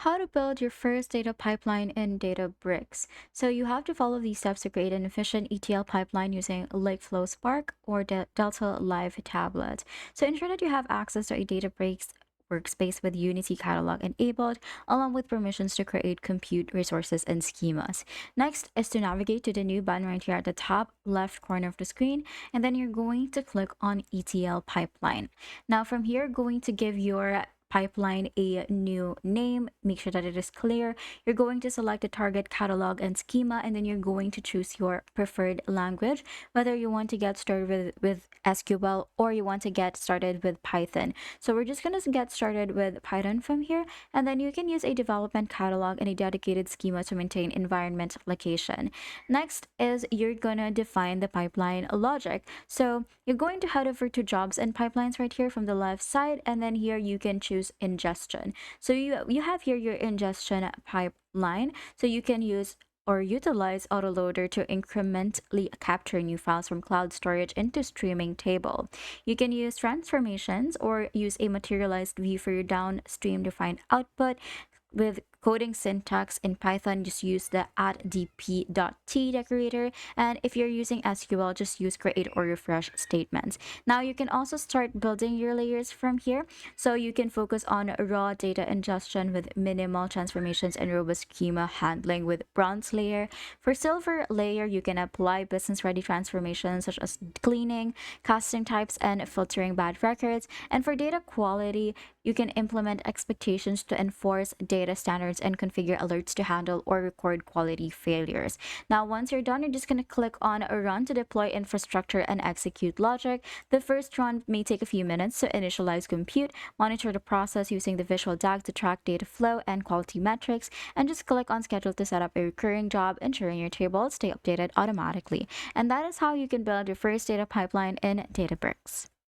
How to build your first data pipeline in Databricks. So you have to follow these steps to create an efficient ETL pipeline using Lakeflow Spark or Delta Live Tablet. So ensure that you have access to a Databricks workspace with Unity Catalog enabled, along with permissions to create compute resources and schemas. Next is to navigate to the new button right here at the top left corner of the screen, and then you're going to click on ETL pipeline. Now from here, going to give your pipeline a new name. Make sure that it is clear. You're going to select the target catalog and schema, and then you're going to choose your preferred language, whether you want to get started with SQL or you want to get started with Python. So we're just going to get started with Python from here, and then you can use a development catalog and a dedicated schema to maintain environment application. Next is you're going to define the pipeline logic. So you're going to head over to jobs and pipelines right here from the left side, and then here you can choose ingestion. So you have here your ingestion pipeline. So you can use or utilize autoloader to incrementally capture new files from cloud storage into streaming table. You can use transformations or use a materialized view for your downstream defined output. With coding syntax in Python, just use the @dp.t decorator, and if you're using SQL, just use create or refresh statements. Now you can also start building your layers from here, so you can focus on raw data ingestion with minimal transformations and robust schema handling with bronze layer. For silver layer, you can apply business ready transformations such as cleaning, casting types, and filtering bad records. And for data quality, you can implement expectations to enforce data standards and configure alerts to handle or record quality failures. Now, once you're done, you're just going to click on Run to deploy infrastructure and execute logic. The first run may take a few minutes to initialize compute, monitor the process using the visual DAG to track data flow and quality metrics, and just click on Schedule to set up a recurring job, ensuring your tables stay updated automatically. And that is how you can build your first data pipeline in Databricks.